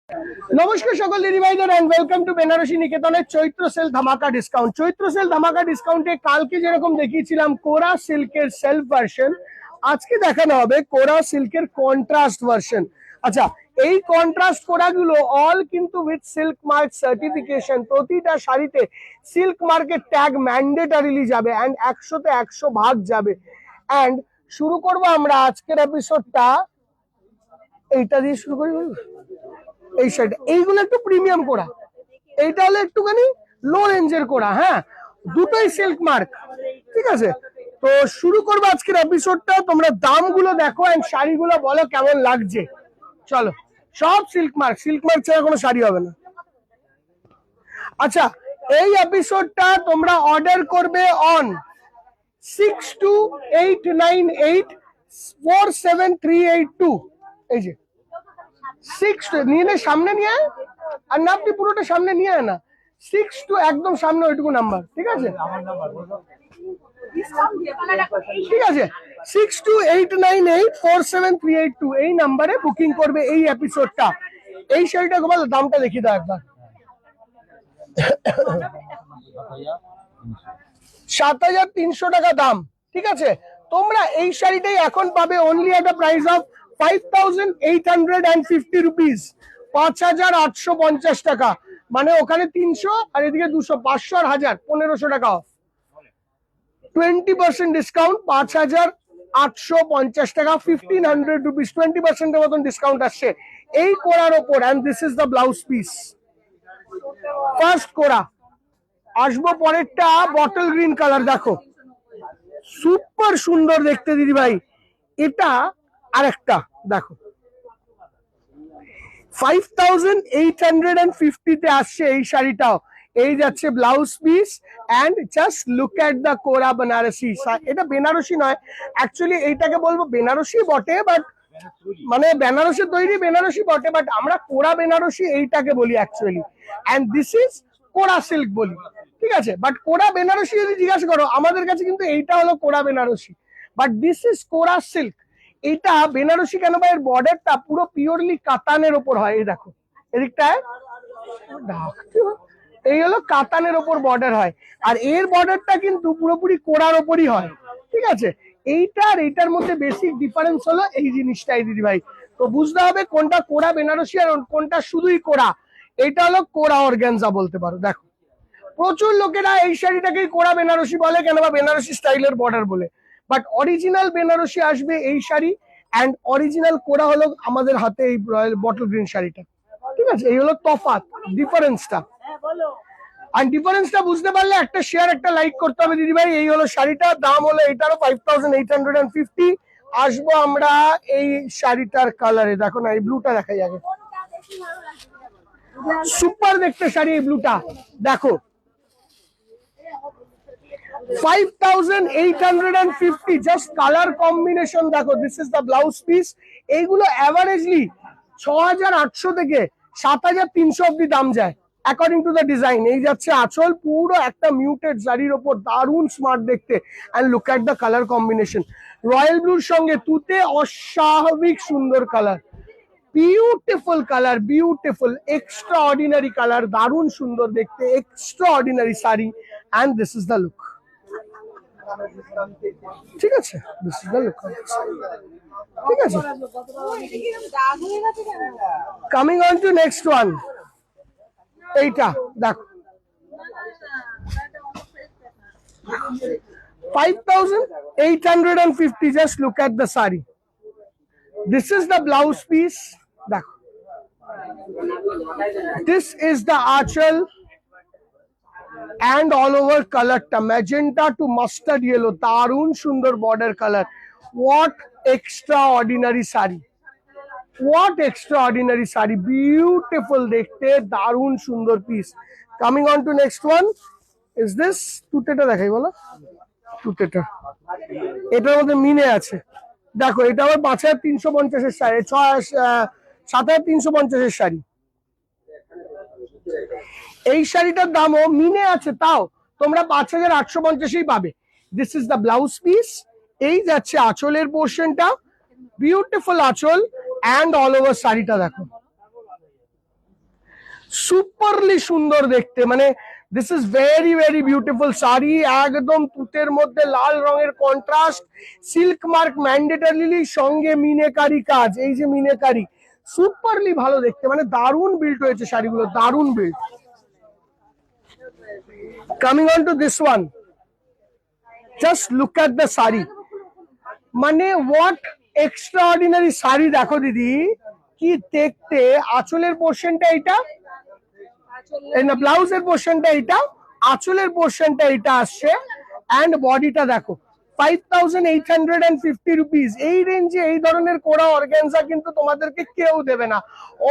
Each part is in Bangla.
নমস্কার সকল দিদি ভাইদের এন্ড ওয়েলকাম টু বেনারসি নিকেতনের চৈত্র সেল ধামাকা ডিসকাউন্ট। চৈত্র সেল ধামাকা ডিসকাউন্টে কালকে যেরকম দেখিয়েছিলাম কোরা সিল্কের সেলফ ভার্সন, আজকে দেখানো হবে কোরা সিল্কের কন্ট্রাস্ট ভার্সন। আচ্ছা, এই কন্ট্রাস্ট কোরাগুলো অল কিন্তু উইথ সিল্ক মার্ক সার্টিফিকেশন। প্রতিটা শাড়িতে সিল্ক মার্কের ট্যাগ ম্যান্ডেটারিলি যাবে এন্ড 100-তে 100 ভাগ যাবে। এন্ড শুরু করবো আমরা আজকের এপিসোডটা এইটা দিয়ে শুরু করি। এই শাড়িটা এইগুলো একটু প্রিমিয়াম করা, এইটা হলো একটুখানি লো রেঞ্জের করা। হ্যাঁ, দুটোই সিল্ক মার্ক, ঠিক আছে। তো শুরু করবো আজকের এপিসোডটা। তোমরা দামগুলো দেখো এন্ড শাড়িগুলো বলো কেমন লাগছে। চলো, সব সিল্ক মার্ক, সিল্ক মার্ক ছাড়া কোনো শাড়ি হবে না। আচ্ছা, এই এপিসোডটা তোমরা অর্ডার করবে অন 6289847382। এই যে 6 নিয়ে নে, সামনে নিয়ে আয়, আর না আপনি পুরোটা সামনে নিয়ে আয় না, 62 একদম সামনে ওইটুকু নাম্বার, ঠিক আছে? ঠিক আছে, 6289847382 এই নাম্বারে বুকিং করবে এই এপিসোডটা। এই শাড়িটা গোপাল দামটা দেখিয়ে দাও একবার। ৭৩০০ টাকা দাম, ঠিক আছে। তোমরা এই শাড়িটাই এখন পাবে only at a price of 5850 rupees, 5850 টাকা। মানে ওখানে 300 আর এদিকে 200, 500 আর 1000, 1500 টাকা অফ। 20% ডিসকাউন্ট, 5850 টাকা, 1500 রুপিস, 20% এর মতন ডিসকাউন্ট আসছে এই কোরার ওপর। And this is the blouse piece. First কোরা আসবো, পরেরটা বটল গ্রিন কালার, দেখো সুপার সুন্দর দেখতে দিদি ভাই। এটা আরেকটা দেখো, 5850 তে আসছে এই শাড়িটাও। এই যাচ্ছে blouse piece and just look at the কোরা বেনারসি। এটা বেনারসি নয় অ্যাকচুয়ালি, এইটাকে বলবো বেনারসি বটে, বাট মানে বেনারসের তৈরি বেনারসি বটে, বাট আমরা কোরা বেনারসি এইটাকে বলি অ্যাকচুয়ালি। এন্ড দিস ইজ কোরা সিল্ক বলি, ঠিক আছে। বাট কোরা বেনারসি যদি জিজ্ঞাসা করো আমাদের কাছে, কিন্তু এইটা হলো কোরা বেনারসি, বাট দিস ইজ কোরা সিল্ক। এইটা বেনারসি কেন ভাই, এর বর্ডারটা পুরো পিওরলি কাতানের ওপর হয়। এই দেখো এদিকটায়, এই হলো কাতানের ওপর বর্ডার হয়, আর এর বর্ডারটা কিন্তু পুরোপুরি কোরার ওপরই হয়, ঠিক আছে। এইটার এইটার মধ্যে বেসিক ডিফারেন্স হলো এই জিনিসটাই দিদি ভাই। তো বুঝতে হবে কোনটা কোরা বেনারসি আর কোনটা শুধুই কোরা। এইটা হলো কোরা অর্গানজা বলতে পারো। দেখো প্রচুর লোকেরা এই শাড়িটাকেই কোরা বেনারসি বলে, কেন বা বেনারসি স্টাইলের বর্ডার বলে, বাট অরিজিনাল বেনারসি আসবে এই শাড়ি। এন্ড অরিজিনাল কোরা হলো আমাদের হাতে এই রয়্যাল বটল গ্রিন শাড়িটা, ঠিক আছে। এই হলো তফাৎ, ডিফারেন্সটা। আর ডিফারেন্সটা বুঝতে পারলে একটা শেয়ার একটা লাইক করতে হবে দিদি ভাই। এই হলো শাড়িটার দাম, হলো এটারও 5850। আসবো আমরা এই শাড়িটার কালারে, দেখো না এই ব্লুটা দেখাই আগে, সুপার দেখতে শাড়ি এই ব্লুটা। দেখো 5850 জাস্ট কালার কম্বিনেশন দেখো। This is the blouse piece. এইগুলো অ্যাভারেজলি 6800 থেকে 7300 অব্দি দাম যায় অ্যাকর্ডিং টু দ্য ডিজাইন। এই যাচ্ছে আঁচল, পুরো একটা মিউটেড শাড়ির ওপর, দারুন স্মার্ট দেখতে। And look at the colour combination, royal ব্লুর সঙ্গে তুতে, অস্বাভাবিক সুন্দর colour, beautiful colour, beautiful extraordinary colour, দারুন সুন্দর দেখতে, extraordinary sari. And this is the look, ঠিক আছে। দিস ইজ দ্য লুক, ঠিক আছে। Coming on to next one, এইটা দেখো 5850। Just look at the sari. This is the blouse piece, দেখো this is the anchal and all over colorটা magenta to mustard yellow, দারুন সুন্দর border color. What extraordinary sari, what extraordinary sari, beautiful দেখতে, দারুন সুন্দর piece. Coming on to next one is this, তুতেটা দেখাই বলো, তুতেটা এটার মধ্যে মিনে আছে। দেখো এটা আবার 5350 এর শাড়ি, 7350 এর শাড়ি। এই শাড়িটার দামও মিনে আছে, তাও তোমরা 5850 পাবে। This is the blouse piece. এই যাচ্ছে আঁচলের পোর্শনটা, বিউটিফুল আঁচল এন্ড অল ওভার শাড়িটা দেখো, সুপারলি সুন্দর দেখতে, মানে this is very very beautiful sari, একদম তুতের মধ্যে লাল রঙের কন্ট্রাস্ট, সিল্ক মার্ক ম্যান্ডেটরিলি, সঙ্গে মিনেকারি কাজ, এই যে মিনেকারি, সুপারলি ভালো দেখতে, মানে দারুণ বিল্ড হয়েছে শাড়িগুলো, দারুণ build. Coming on to this one, just look at the sari, মানে হোয়াট এক্সট্রাঅর্ডিনারি শাড়ি দেখো দিদি, কি দেখতে। আঁচলের পোর্শনটা এটা, ব্লাউজের পোর্শনটা এটা, আঁচলের পোর্শনটা এটা আসছে, অ্যান্ড বডিটা দেখো 5850 রুপিস। এই রেঞ্জে এই ধরনের কোরা অর্গানজা কিন্তু তোমাদেরকে কেউ দেবে না।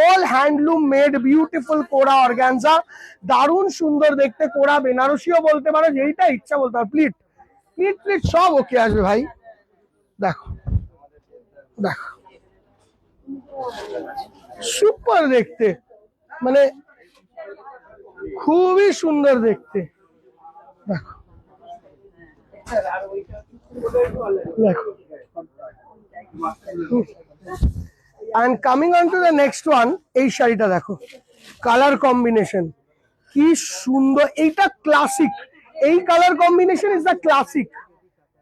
অল হ্যান্ডলুম মেড বিউটিফুল কোরা অর্গানজা, দারুণ সুন্দর দেখতে। কোরা বেনারসিও বলতে পারো, যেইটা ইচ্ছা বলতে পারো। প্লিট প্লিট প্লিট সব ওকে আসবে ভাই। দেখো দেখো, সুপার দেখতে, মানে খুবই সুন্দর দেখতে। দেখো দেখো, and coming on to the next one, এই শাড়িটা দেখো, কালার কম্বিনেশন কি সুন্দর, এইটা ক্লাসিক, এই colour combination is the classic.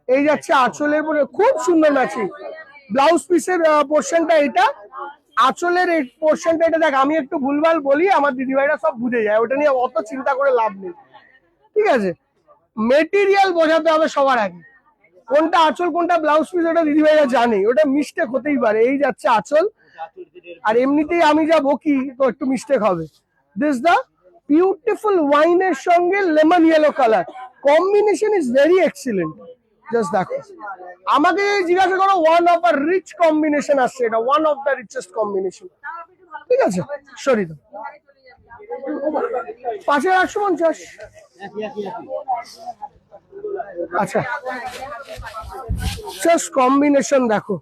এই যাচ্ছে আঁচলের পরে, খুব সুন্দর ম্যাচিং। ব্লাউজ পিসের পোর্শনটা এটা, আঁচলের এই পোর্শনটা এটা। দেখ আমি একটু ভুলভাল বলি, আমার দিদিভাইরা সব বুঝে যায়, ওটা নিয়ে অত চিন্তা করে লাভ নেই, ঠিক আছে। মেটেরিয়াল বোঝাতে হবে সবার আগে, কোনটা আঁচল কোনটা ব্লাউজ পিস ওটা দিদিভাইরা জানে, ওটা মিস্টেক হতেই পারে। এই যাচ্ছে আঁচল, আর এমনিতেই আমি যা বকি তো একটু মিস্টেক হবে। দিস দা বিউটিফুল ওয়াইনের সঙ্গে lemon yellow colour combination is very excellent. Just দেখো, আমাকে জিজ্ঞাসা করো one of a rich combination আসছে, এটা one of the richest combination, ঠিক আছে। সরি তো 5850। আচ্ছা, জাস্ট কম্বিনেশন দেখো,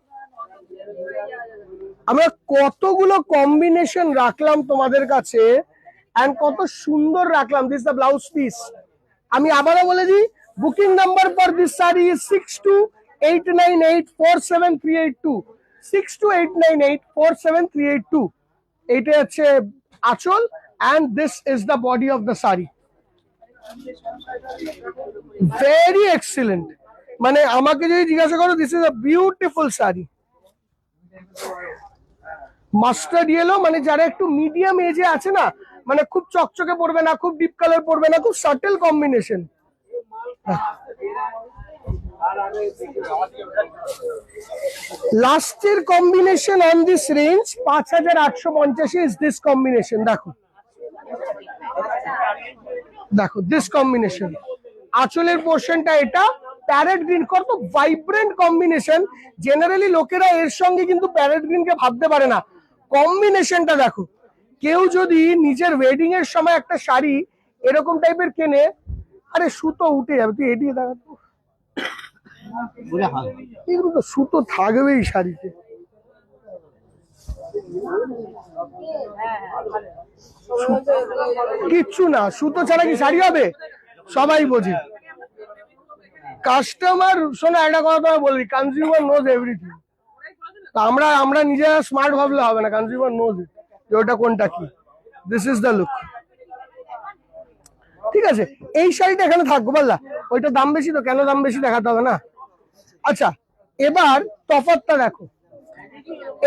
আমরা কতগুলো কম্বিনেশন রাখলাম তোমাদের কাছে, এন্ড কত সুন্দর রাখলাম। This the blouse piece. আমি আবারও বলে দিই, booking number for this sari is 6289847382, 6289847382। এইটা হচ্ছে আঁচল, and this is the body of the sari. Very excellent, মানে আমাকে যদি জিজ্ঞাসা করো, this is a beautiful sari. Mustard yellow, মানে যারা একটু মিডিয়াম এজে আছে না, মানে খুব চকচকে পড়বে না, খুব ডিপ কালার পড়বে না, খুব সাটেল কম্বিনেশন। লাস্টের combination on this range 5850 is this combination. দেখো দেখো, দিস কম্বিনেশন, আঁচলের পোর্শনটা এটা, প্যারেট গ্রিন, কত ভাইব্রেন্ট কম্বিনেশন। জেনারেলি লোকেরা এর সঙ্গে কিন্তু প্যারেট গ্রিন কে ভাবতে পারে না, কম্বিনেশনটা দেখো। কেউ যদি নিজের ওয়েডিং এর সময় একটা শাড়ি এরকম টাইপের কেনে, আরে সুতো উঠে যাবে, তুই এটিয়ে দেখাতো, এগুলো তো সুতো থাকবেই শাড়িতে। কিচ্ছু না, সুতো ছাড়া কি শাড়ি হবে? সবাই বোঝে। কাস্টমার, শোনো একটা কথা তোমায় বলি, কনজিউমার নোজ এভরিথিং। আমরা নিজেরা স্মার্ট ভাবলে হবে না, কনজিউমার নোজ যে ওটা কোনটা কি। দিস ইজ দ্য লুক, ঠিক আছে। এই শাড়িটা এখানে থাকবো, বললা ওইটা দাম বেশি, তো কেন দাম বেশি দেখাতে হবে না। আচ্ছা, এবার তফাৎটা দেখো।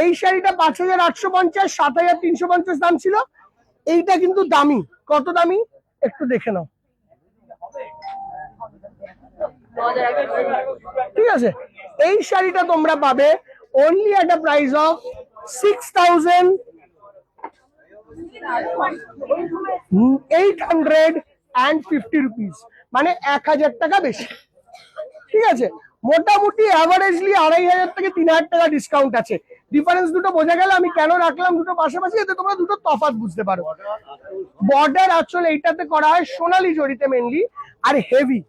এই শাড়িটা 5850, 7350 দাম ছিল। এইটা কিন্তু দামি, কত দামি একটু দেখে নাও, ঠিক আছে। এই শাড়িটা তোমরা পাবে only at a price of 6850 rupees, মানে 1000 টাকা বেশি, ঠিক আছে। মোটামুটি অ্যাভারেজলি 2500 থেকে 3000 টাকা ডিসকাউন্ট আছে। ডিফারেন্স দুটো বোঝা গেল, আমি কেন রাখলাম দুটো পাশাপাশি, এতে তোমরা দুটো তফাৎ বুঝতে পারো। বর্ডার আঁচল এইটাতে করা হয় সোনালী জড়িতে মেনলি, আর heavy,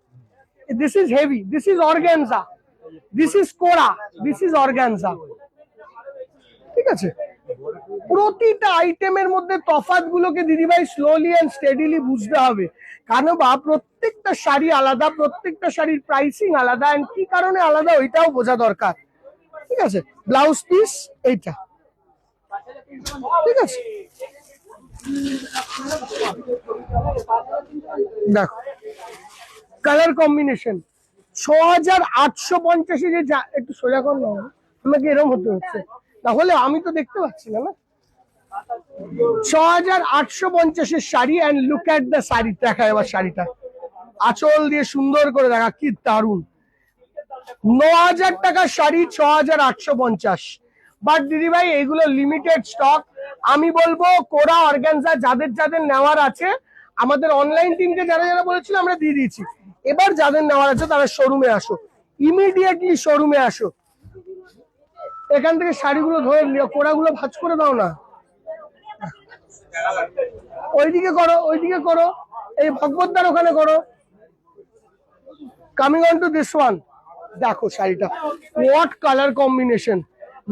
this is heavy, this is organza, this is kora, this is organza, ঠিক আছে। প্রতিটা আইটেমের মধ্যে তফাৎ গুলোকে দিদিভাই স্লোলি এন্ড স্টেডিলি বুঝতে হবে, কারণ বা প্রত্যেকটা শাড়ি আলাদা, প্রত্যেকটা শাড়ির প্রাইসিং আলাদা, এন্ড কি কারণে আলাদা ওইটাও বোঝা দরকার, ঠিক আছে। ব্লাউজ পিস এইটা, ঠিক আছে। দেখো কালার কম্বিনেশন 6850 যে একটু সোজা কর না আমাকে এরকম হতে হচ্ছে, তাহলে আমি তো দেখতে পাচ্ছি না। 6850 sari and look at the sari. দেখা এবার শাড়িটা আঁচল দিয়ে সুন্দর করে দেখা, কি দারুন। 9000 টাকার শাড়ি 6850। বাট দিদি ভাই এগুলো লিমিটেড স্টক। আমি বলবো কোরা অর্গানজা যাদের যাদের নেওয়ার আছে, আমাদের অনলাইন টিমকে যারা যারা বলেছিল আমরা দিয়ে দিয়েছি। এবার যাদের নেওয়ার আছে তারা শোরুমে আসো, ইমিডিয়েটলি শোরুমে আসো। এখান থেকে শাড়িগুলো ধরে নিও, কোরাগুলো ভাঁজ করে দাও না। ওইদিকে করো, ওইদিকে করো, এই ভগবদ্দার ওখানে করো। Coming on to this one, দেখো শাড়িটা what colour combination.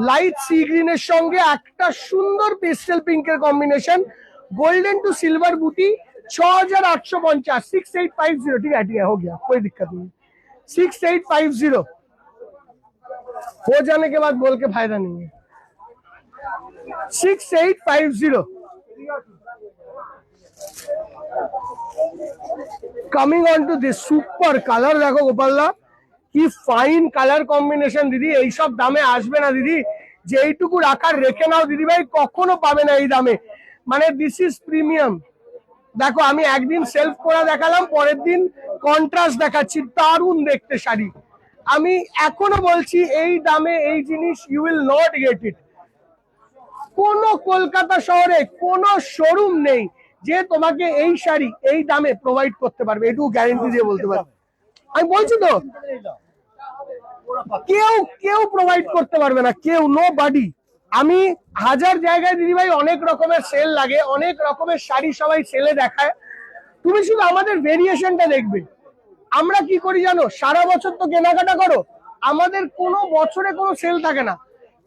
Light sea গ্রিনের সঙ্গে একটা সুন্দর পেস্টেল পিঙ্কের কম্বিনেশন, गोल्डन टू सिल्वर बूटी। 6850, 6850। ठीक है ठीक है, हो गया, कोई दिक्कत नहीं। 6850 हो जाने के बाद बोल के फायदा नहीं है। 6850 coming on to this super colour. দেখো গোপালদা কি ফাইন কালার কম্বিনেশন দিদি, এইসব দামে আসবে না দিদি। যে এইটুকু রাখার রেখে নাও দিদি ভাই, কখনো পাবে না এই দামে। মানে দিস ইজ প্রিমিয়াম। দেখো আমি একদিন সেলফ করা দেখালাম, পরের দিন কন্ট্রাস্ট দেখাচ্ছি, দারুণ দেখতে শাড়ি। আমি এখনো বলছি এই দামে এই জিনিস you will not get it. কোন কলকাতা শহরে কোন শোরুম নেই যে তোমাকে এই শাড়ি এই দামে প্রোভাইড করতে পারবে, এটুকু গ্যারেন্টি দিয়ে বলতে পারবে। আমি বলছি তো, কেউ কেউ প্রোভাইড করতে পারবে না, কেউ, নো বডি। আমি হাজার জায়গায় দিদি ভাই অনেক রকমের সেল লাগে, অনেক রকমের শাড়ি সবাই সেলে দেখায়, তুমি শুধু আমাদের ভেরিয়েশনটা দেখবে। আমরা কি করি জানো, সারা বছর তো কেনাকাটা করো, আমাদের কোনো বছরে কোনো সেল থাকে না।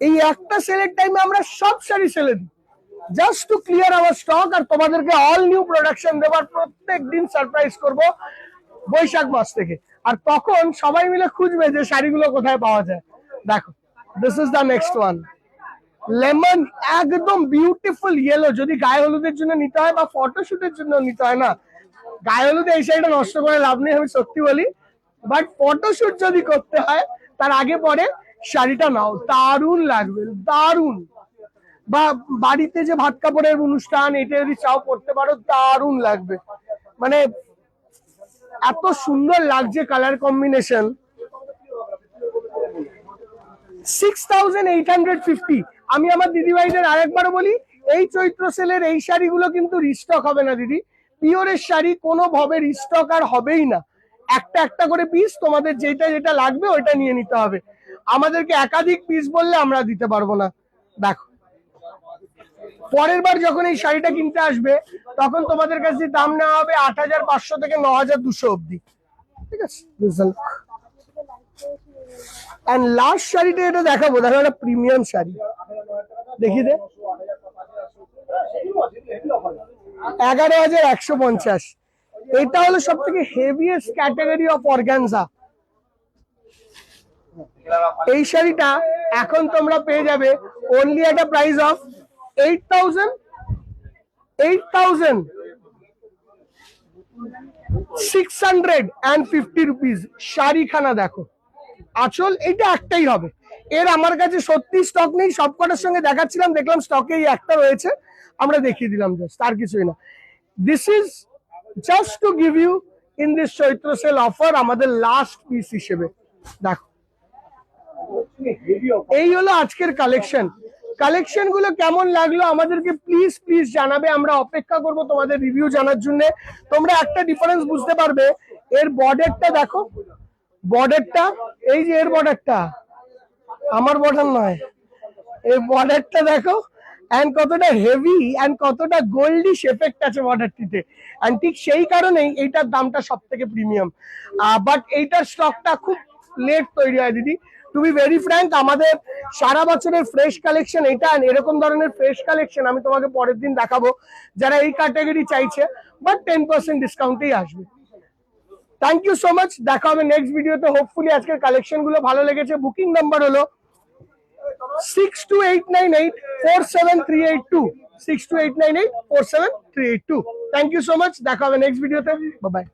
এই একটা সেলের টাইমে আমরা সব শাড়ি সেলে দিই, just two clear hour stock. আর তোমাদেরকে অল নিউ প্রোডাকশন দেবার প্রত্যেক দিন সারপ্রাইজ করব বৈশাখ মাস থেকে। আর তখন সবাই মিলে খুঁজবে যে শাড়িগুলো কোথায় পাওয়া যায়। দেখো this is the next one, lemon, একদম বিউটিফুল ইয়েলো। যদি গায়ে হলুদের জন্য নিতে হয় বা ফটোশুটের জন্য নিতে হয় না, গায়ে হলুদে এই শাড়িটা নষ্ট করে লাভ নেই, আমি সত্যি বলি। বাট ফটোশুট যদি করতে হয় তার আগে পরে শাড়িটা নাও, দারুণ লাগবে, দারুণ। বা বাড়িতে যে ভাত কাপড়ের অনুষ্ঠান, এটা যদি চাও করতে পারো, দারুণ লাগবে। মানে এত সুন্দর লাগছে কালার কম্বিনেশন। 6850। আমি আমার দিদি ভাইদের আরেকবারও বলি, এই চৈত্র সেলের এই শাড়িগুলো কিন্তু রিস্টক হবে না দিদি। পিওরের শাড়ি কোনো ভাবে রিস্টক আর হবেই না। একটা একটা করে পিস, তোমাদের যেটা যেটা লাগবে ওইটা নিয়ে নিতে হবে। আমাদেরকে একাধিক পিস বললে আমরা দিতে পারবো না। দেখো পরের বার যখন এই শাড়িটা কিনতে আসবে, তখন তোমাদের কাছে দাম নেওয়া হবে 8500 থেকে 9200 অব্দি। ঠিক আছে, এন্ড লাস্ট শাড়িটা এটা দেখাবো, দেখো একটা প্রিমিয়াম শাড়ি, দেখি দে, 11150। এটা হলো সব থেকে হেভিয়েস্ট ক্যাটাগরি অফ অর্গানজা। এই শাড়িটা এখন তোমরা পেয়ে যাবে অনলি একটা প্রাইস অফ 8650 রুপিস। শাড়িখানা দেখো, আঁচল এটা একটাই হবে। এর আমার কাছে সত্যি স্টক নেই, সবকটার সঙ্গে দেখাচ্ছিলাম, দেখলাম স্টকে এই একটা রয়েছে, আমরা দেখিয়ে দিলাম জাস্ট, আর কিছুই না। This is just to give you in this Chaitra sale offer, আমাদের লাস্ট পিস হিসেবে। দেখো এই হলো আজকের কালেকশন। কালেকশন গুলো কেমন লাগলো আমাদেরকে প্লিজ প্লিজ জানাবে, আমরা অপেক্ষা করব তোমাদের রিভিউ জানার জন্য। তোমরা একটা ডিফারেন্স বুঝতে পারবে, এর বর্ডারটা দেখো, বর্ডারটা এই যে এর বর্ডারটা, আমার বর্ডার নয়, এই বর্ডারটা দেখো, এন্ড কতটা হেভি এন্ড কতটা গোল্ডিশ এফেক্ট আছে বর্ডারটিতে। এন্ড ঠিক সেই কারণেই এইটার দামটা সব থেকে প্রিমিয়াম। বাট এইটার স্টকটা খুব লেট তৈরি হয় দিদি, টু বি ভেরি ফ্র্যাঙ্ক। আমাদের সারা বছরের ফ্রেশ কালেকশন এটা, এরকম ধরনের ফ্রেশ কালেকশন আমি তোমাকে পরের দিন দেখাবো যারা এই ক্যাটাগরি চাইছে, বাট 10% ডিসকাউন্টেই আসবে। থ্যাংক ইউ সো মাচ, দেখা হবে নেক্সট ভিডিওতে। হোপফুলি আজকের কালেকশন গুলো ভালো লেগেছে। বুকিং নাম্বার হলো 6289847382। 6289847382। থ্যাংক ইউ সো মাচ, দেখা হবে নেক্সট ভিডিওতে, বাই বাই।